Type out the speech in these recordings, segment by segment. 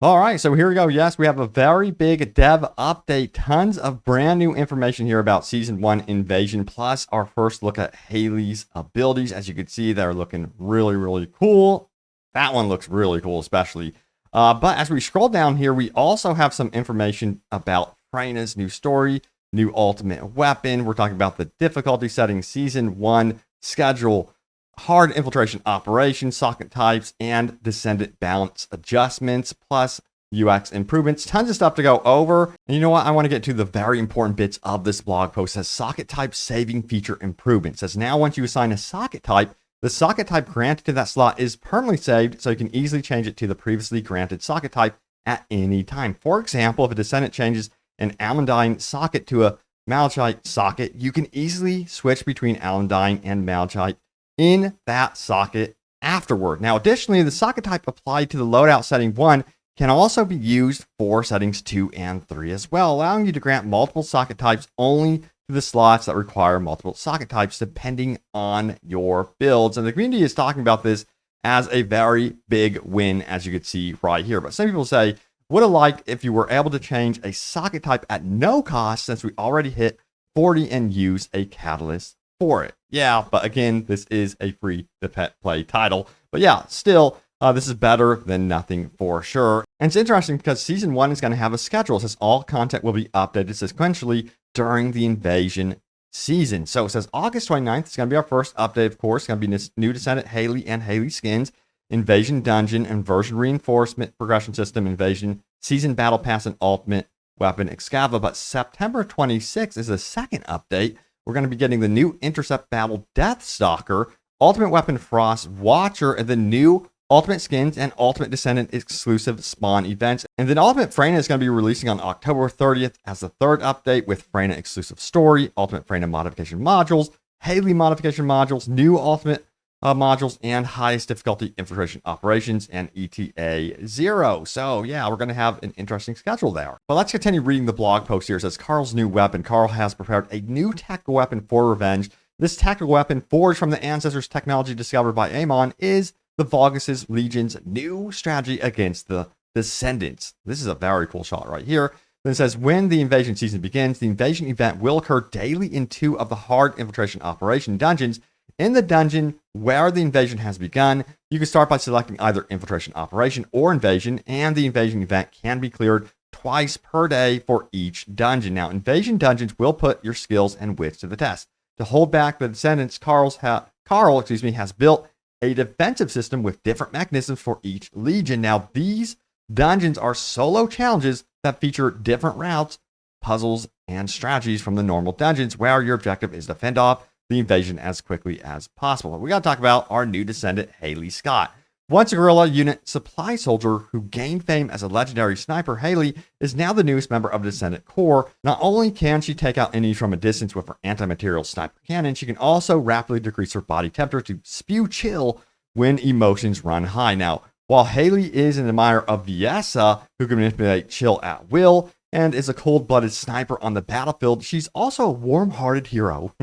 All right, so here we go. Yes, we have a very big dev update. Tons of brand new information here about Season 1 Invasion, plus our first look at Hailey's abilities. As you can see, they're looking really, really cool. That one looks really cool, especially. But as we scroll down here, we also have some information about Freyna's new story, new ultimate weapon. We're talking about the difficulty setting, Season 1 schedule, hard infiltration operations, socket types, and descendant balance adjustments, plus UX improvements. Tons of stuff to go over. And you know what? I want to get to the very important bits of this blog post. It says socket type saving feature improvement. It says now once you assign a socket type, the socket type granted to that slot is permanently saved, so you can easily change it to the previously granted socket type at any time. For example, if a descendant changes an almandine socket to a malachite socket, you can easily switch between almandine and malachite in that socket afterward. Now, additionally, the socket type applied to the loadout setting 1 can also be used for settings 2 and 3 as well, allowing you to grant multiple socket types only to the slots that require multiple socket types depending on your builds. And the community is talking about this as a very big win, as you can see right here. But some people say, would have liked if you were able to change a socket type at no cost, since we already hit 40 and use a catalyst for it. Yeah, but again, this is a free to play title. But yeah, still, this is better than nothing for sure. And it's interesting because Season 1 is going to have a schedule. It says all content will be updated sequentially during the Invasion season. So it says August 29th is going to be our first update, of course. It's going to be this new Descendant Hailey and Hailey skins, Invasion Dungeon, Inversion Reinforcement Progression System, Invasion Season Battle Pass, and Ultimate Weapon Excava. But September 26th is the second update. We're going to be getting the new Intercept Battle Deathstalker, Ultimate Weapon Frost Watcher, and the new Ultimate Skins and Ultimate Descendant exclusive spawn events. And then Ultimate Freyna is going to be releasing on October 30th as the third update with Freyna exclusive story, Ultimate Freyna modification modules, Hailey modification modules, new Ultimate modules, and highest difficulty infiltration operations and ETA 0. So yeah, we're going to have an interesting schedule there. But let's continue reading the blog post here. It says Carl's new weapon. Carl has prepared a new tactical weapon for revenge. This tactical weapon, forged from the ancestors' technology discovered by Amon, is the Vulgus' Legion's new strategy against the Descendants. This is a very cool shot right here. Then it says, when the invasion season begins, the invasion event will occur daily in 2 of the hard infiltration operation dungeons. In the dungeon where the invasion has begun, you can start by selecting either infiltration operation or invasion, and the invasion event can be cleared twice per day for each dungeon. Now, invasion dungeons will put your skills and wits to the test. To hold back the Descendants, Carl has built a defensive system with different mechanisms for each legion. Now, these dungeons are solo challenges that feature different routes, puzzles, and strategies from the normal dungeons, where your objective is to fend off the invasion as quickly as possible. We got to talk about our new Descendant, Hailey Scott. Once a guerrilla unit supply soldier who gained fame as a legendary sniper, Hailey is now the newest member of the Descendant Corps. Not only can she take out enemies from a distance with her anti-material sniper cannon, she can also rapidly decrease her body temperature to spew chill when emotions run high. Now, while Hailey is an admirer of Viessa, who can manipulate chill at will, and is a cold-blooded sniper on the battlefield, she's also a warm-hearted hero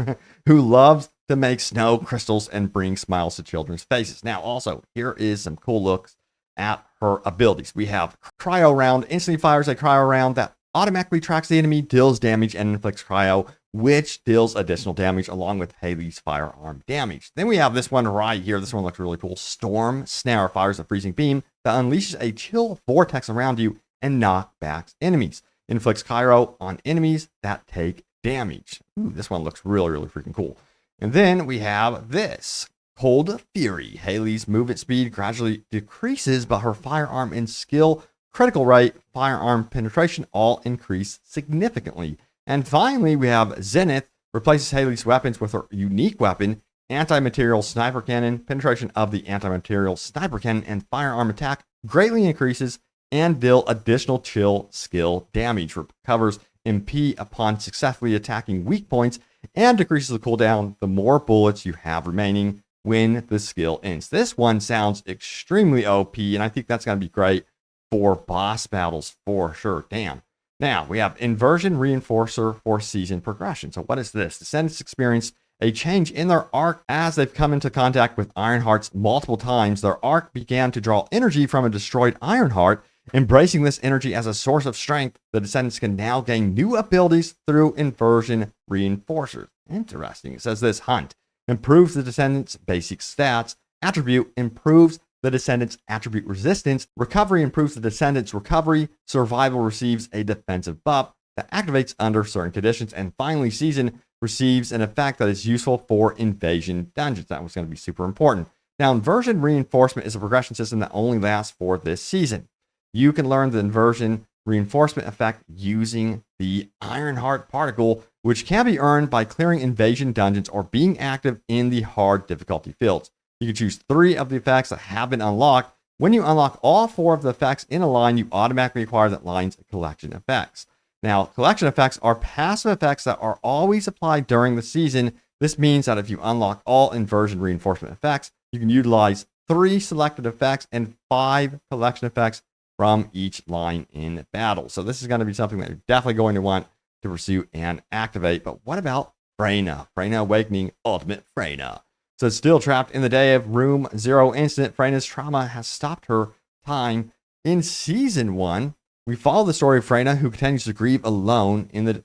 who loves to make snow crystals and bring smiles to children's faces. Now, also, here is some cool looks at her abilities. We have Cryo Round, instantly fires a Cryo Round that automatically tracks the enemy, deals damage, and inflicts Cryo, which deals additional damage along with Hailey's firearm damage. Then we have this one right here. This one looks really cool. Storm Snare fires a freezing beam that unleashes a chill vortex around you and knockbacks enemies. Inflicts Cryo on enemies that take damage. Ooh, this one looks really, really freaking cool. And then we have this. Cold Fury. Hailey's movement speed gradually decreases, but her firearm and skill, critical rate, firearm penetration all increase significantly. And finally, we have Zenith. Replaces Hailey's weapons with her unique weapon, anti-material sniper cannon. Penetration of the anti-material sniper cannon and firearm attack greatly increases and deal additional chill skill damage. Recovers MP upon successfully attacking weak points and decreases the cooldown the more bullets you have remaining when the skill ends. This one sounds extremely OP, and I think that's going to be great for boss battles for sure. Damn. Now, we have Inversion Reinforcer for season progression. So what is this? Descendants experienced a change in their arc as they've come into contact with Ironhearts multiple times. Their arc began to draw energy from a destroyed Ironheart. Embracing this energy as a source of strength, the Descendants can now gain new abilities through inversion reinforcers. Interesting. It says this: Hunt improves the Descendants' basic stats. Attribute improves the Descendants' attribute resistance. Recovery improves the Descendants' recovery. Survival receives a defensive buff that activates under certain conditions. And finally, Season receives an effect that is useful for invasion dungeons. That was going to be super important. Now, inversion reinforcement is a progression system that only lasts for this season. You can learn the inversion reinforcement effect using the Ironheart particle, which can be earned by clearing invasion dungeons or being active in the hard difficulty fields. You can choose 3 of the effects that have been unlocked. When you unlock all 4 of the effects in a line, you automatically acquire that line's collection effects. Now, collection effects are passive effects that are always applied during the season. This means that if you unlock all inversion reinforcement effects, you can utilize 3 selected effects and 5 collection effects from each line in battle. So this is going to be something that you're definitely going to want to pursue and activate. But what about Freyna? Freyna Awakening Ultimate Freyna. So still trapped in the day of Room 0 incident, Freyna's trauma has stopped her time. In Season 1, we follow the story of Freyna, who continues to grieve alone. In the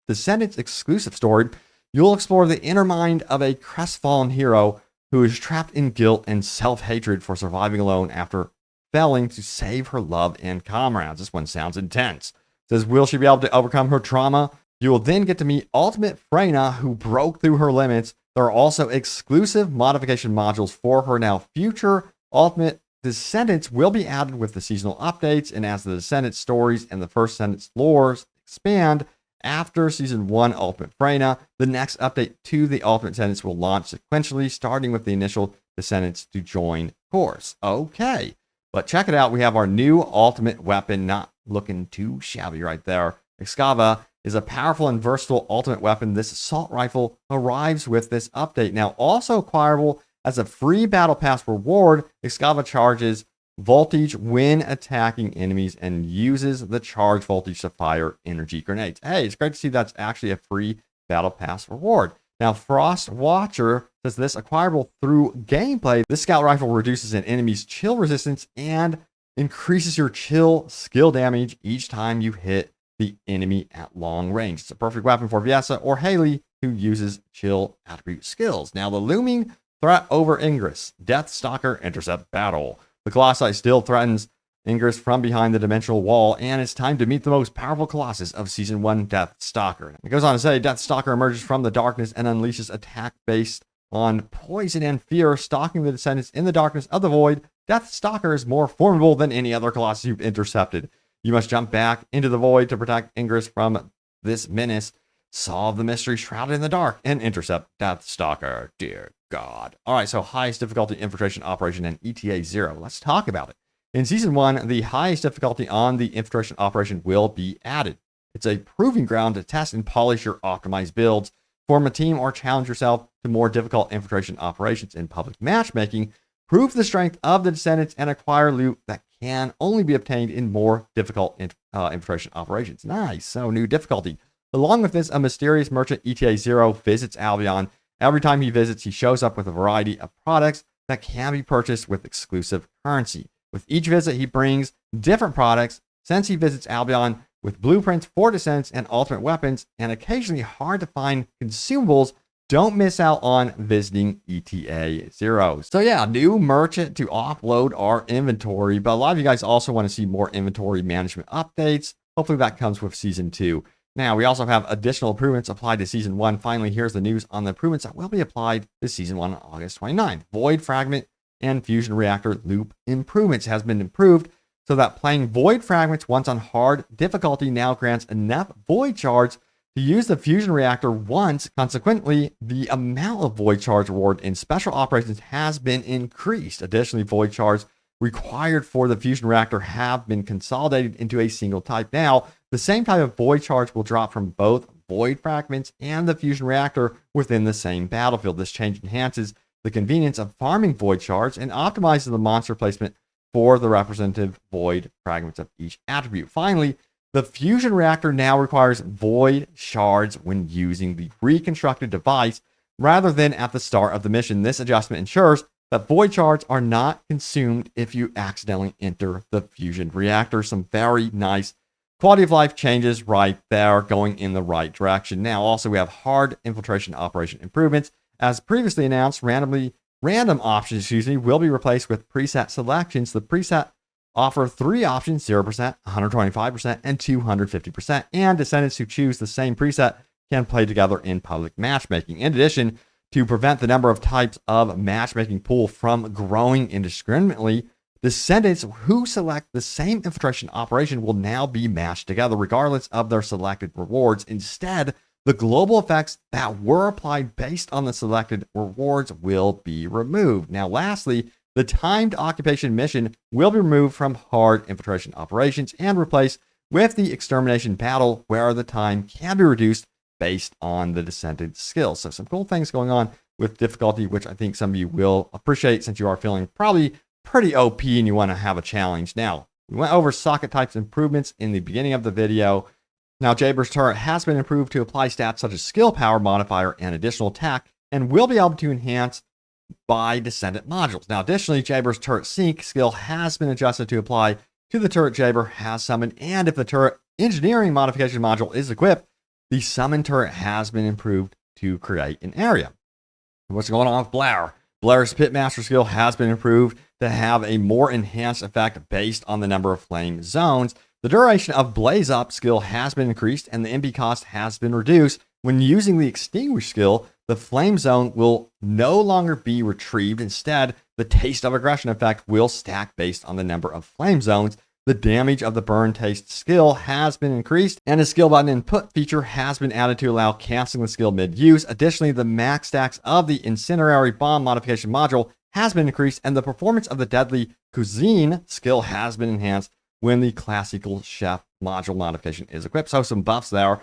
Descendants exclusive story, you'll explore the inner mind of a crestfallen hero who is trapped in guilt and self-hatred for surviving alone after failing to save her love and comrades. This one sounds intense. It says, will she be able to overcome her trauma? You will then get to meet Ultimate Freyna, who broke through her limits. There are also exclusive modification modules for her. Now, future Ultimate Descendants will be added with the seasonal updates, and as the Descendants stories and the First Descendants lores expand after Season 1 Ultimate Freyna, the next update to the Ultimate Descendants will launch sequentially, starting with the initial Descendants to join course. Okay, but check it out. We have our new ultimate weapon, not looking too shabby right there. Excava is a powerful and versatile ultimate weapon. This assault rifle arrives with this update. Now, also acquirable as a free battle pass reward, Excava charges voltage when attacking enemies and uses the charge voltage to fire energy grenades. Hey, it's great to see that's actually a free battle pass reward. Now, Frost Watcher says this: acquirable through gameplay, this scout rifle reduces an enemy's chill resistance and increases your chill skill damage each time you hit the enemy at long range. It's a perfect weapon for Viessa or Hailey, who uses chill attribute skills. Now, the looming threat over Ingress. Death Stalker intercept battle. The Colossi still threatens Ingress from behind the dimensional wall, and it's time to meet the most powerful Colossus of Season 1, Death Stalker. It goes on to say, Death Stalker emerges from the darkness and unleashes attack based on poison and fear, stalking the Descendants in the darkness of the void. Death Stalker is more formidable than any other Colossus you've intercepted. You must jump back into the void to protect Ingress from this menace, solve the mystery shrouded in the dark, and intercept Death Stalker. Dear God. All right, so highest difficulty infiltration operation and ETA 0. Let's talk about it. In Season 1, the highest difficulty on the infiltration operation will be added. It's a proving ground to test and polish your optimized builds, form a team, or challenge yourself to more difficult infiltration operations in public matchmaking. Prove the strength of the Descendants and acquire loot that can only be obtained in more difficult infiltration operations. Nice. So, new difficulty. Along with this, a mysterious merchant, ETA 0, visits Albion. Every time he visits, he shows up with a variety of products that can be purchased with exclusive currency. With each visit, he brings different products. Since he visits Albion with blueprints for Descendants and ultimate weapons, and occasionally hard to find consumables, don't miss out on visiting ETA 0. So yeah, new merchant to offload our inventory, but a lot of you guys also want to see more inventory management updates. Hopefully that comes with Season 2. Now, we also have additional improvements applied to Season 1. Finally, here's the news on the improvements that will be applied to Season 1 on August 29th. Void Fragment and Fusion Reactor Loop improvements has been improved so that playing Void Fragments once on hard difficulty now grants enough Void Shards to use the Fusion Reactor once. Consequently, the amount of Void Shards reward in special operations has been increased. Additionally, Void Shards required for the Fusion Reactor have been consolidated into a single type. Now, the same type of Void Shards will drop from both Void Fragments and the Fusion Reactor within the same battlefield. This change enhances the convenience of farming Void Shards and optimizes the monster placement for the representative Void Fragments of each attribute. Finally, the Fusion Reactor now requires Void Shards when using the reconstructed device rather than at the start of the mission. This adjustment ensures that void shards are not consumed if you accidentally enter the fusion reactor. Some very nice quality of life changes right there, going in the right direction. Now, also, we have hard infiltration operation improvements. As previously announced, random options, will be replaced with preset selections. The preset offer 3 options: 0%, 125%, and 250%. And descendants who choose the same preset can play together in public matchmaking. In addition, to prevent the number of types of matchmaking pool from growing indiscriminately, descendants who select the same infiltration operation will now be matched together regardless of their selected rewards. Instead, the global effects that were applied based on the selected rewards will be removed. Now, lastly, the timed occupation mission will be removed from hard infiltration operations and replaced with the extermination battle, where the time can be reduced based on the descendant skills. So some cool things going on with difficulty, which I think some of you will appreciate since you are feeling probably pretty OP and you want to have a challenge. Now, we went over socket types improvements in the beginning of the video. Now, Jaber's turret has been improved to apply stats such as skill power modifier and additional attack, and will be able to enhance by descendant modules. Now, additionally, Jaber's turret sync skill has been adjusted to apply to the turret Jaber has summoned, and if the turret engineering modification module is equipped, the summon turret has been improved to create an area. What's going on with Blair? Blair's Pitmaster skill has been improved to have a more enhanced effect based on the number of flame zones. The duration of Blaze Up skill has been increased, and the MP cost has been reduced. When using the Extinguish skill, the flame zone will no longer be retrieved. Instead, the Taste of Aggression effect will stack based on the number of flame zones. The damage of the Burn Taste skill has been increased, and a skill button input feature has been added to allow canceling the skill mid-use. Additionally, the max stacks of the Incendiary Bomb modification module has been increased, and the performance of the Deadly Cuisine skill has been enhanced when the Classical Chef module modification is equipped. So some buffs there,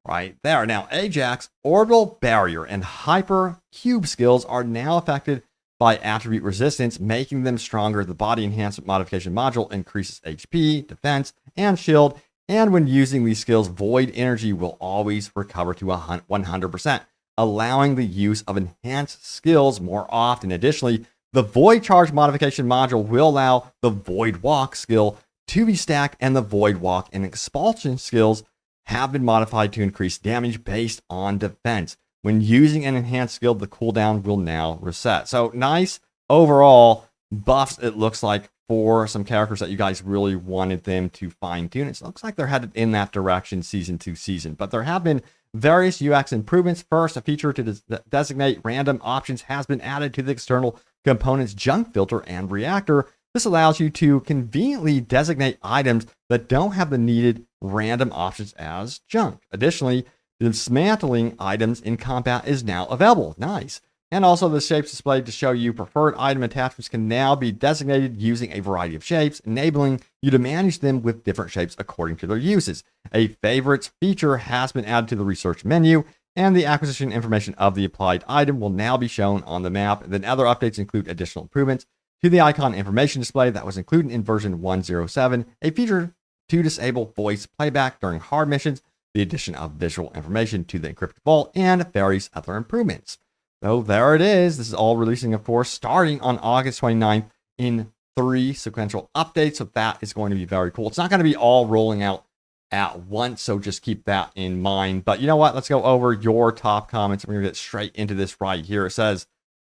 right there. Now, Ajax, Orbital Barrier, and Hyper Cube skills are now affected by attribute resistance, making them stronger. The body enhancement modification module increases HP, defense, and shield. And when using these skills, void energy will always recover to 100%, allowing the use of enhanced skills more often. Additionally, the void charge modification module will allow the void walk skill to be stacked, and the void walk and expulsion skills have been modified to increase damage based on defense. When using an enhanced skill, the cooldown will now reset. So nice overall buffs, it looks like, for some characters that you guys really wanted them to fine tune. It looks like they're headed in that direction season to season, but there have been various UX improvements. First, a feature to designate random options has been added to the external components junk filter and reactor. This allows you to conveniently designate items that don't have the needed random options as junk. Additionally, dismantling items in combat is now available. Nice. And also, the shapes displayed to show you preferred item attachments can now be designated using a variety of shapes, enabling you to manage them with different shapes according to their uses. A favorites feature has been added to the research menu, and the acquisition information of the applied item will now be shown on the map. And then other updates include additional improvements to the icon information display that was included in version 107, a feature to disable voice playback during hard missions, the addition of visual information to the encrypted vault, and various other improvements. So there it is. This is all releasing, of course, starting on August 29th in 3 sequential updates. So that is going to be very cool. It's not going to be all rolling out at once, so just keep that in mind. But you know what? Let's go over your top comments. We're going to get straight into this right here. It says,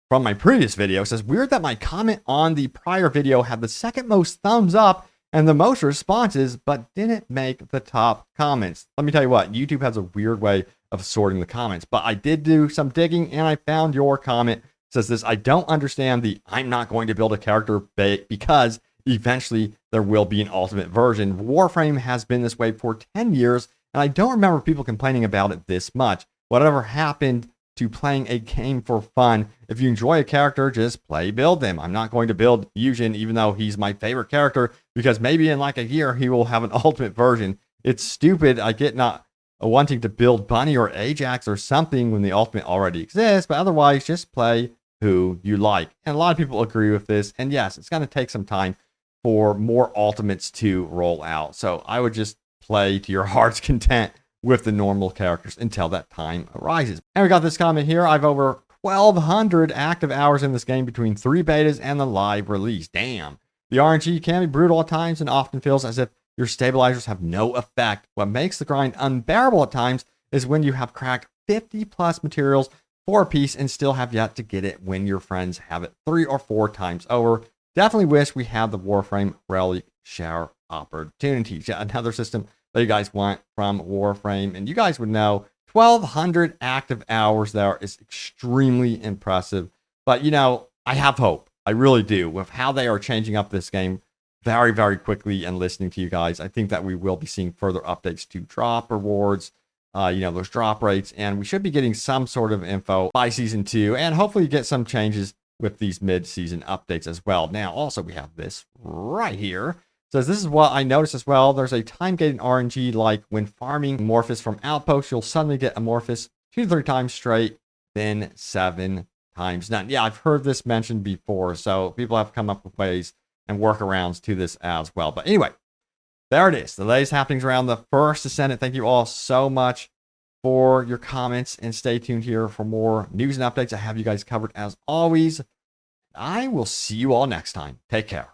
from my previous video, it says, weird that my comment on the prior video had the second most thumbs up and the most responses, but didn't make the top comments. Let me tell you what, YouTube has a weird way of sorting the comments, but I did do some digging and I found your comment. It says this: I don't understand the I'm not going to build a character because eventually there will be an ultimate version. Warframe has been this way for 10 years, and I don't remember people complaining about it this much. Whatever happened to playing a game for fun? If you enjoy a character, just build them. I'm not going to build Eugen, even though he's my favorite character, because maybe in like a year he will have an ultimate version. It's stupid. I get not wanting to build Bunny or Ajax or something when the ultimate already exists, but otherwise just play who you like. And a lot of people agree with this. And yes, it's going to take some time for more ultimates to roll out. So I would just play to your heart's content with the normal characters until that time arises. And we got this comment here. I've over 1,200 active hours in this game between 3 betas and the live release. Damn. The RNG can be brutal at times and often feels as if your stabilizers have no effect. What makes the grind unbearable at times is when you have cracked 50 plus materials for a piece and still have yet to get it when your friends have it 3 or 4 times over. Definitely wish we had the Warframe Relic share opportunities. Yeah, another system that you guys want from Warframe. And you guys would know 1,200 active hours there is extremely impressive. But, you know, I have hope. I really do. With how they are changing up this game very, very quickly and listening to you guys, I think that we will be seeing further updates to drop rewards, those drop rates. And we should be getting some sort of info by season 2 and hopefully get some changes with these mid-season updates as well. Now, also, we have this right here. It says, this is what I noticed as well. There's a time-gated RNG, like when farming Amorphous from Outposts, you'll suddenly get Amorphous 2 to 3 times straight, then 7 times none. Yeah, I've heard this mentioned before, so people have come up with ways and workarounds to this as well. But anyway, there it is. The latest happenings around the First Descendant. Thank you all so much for your comments, and stay tuned here for more news and updates. I have you guys covered as always. I will see you all next time. Take care.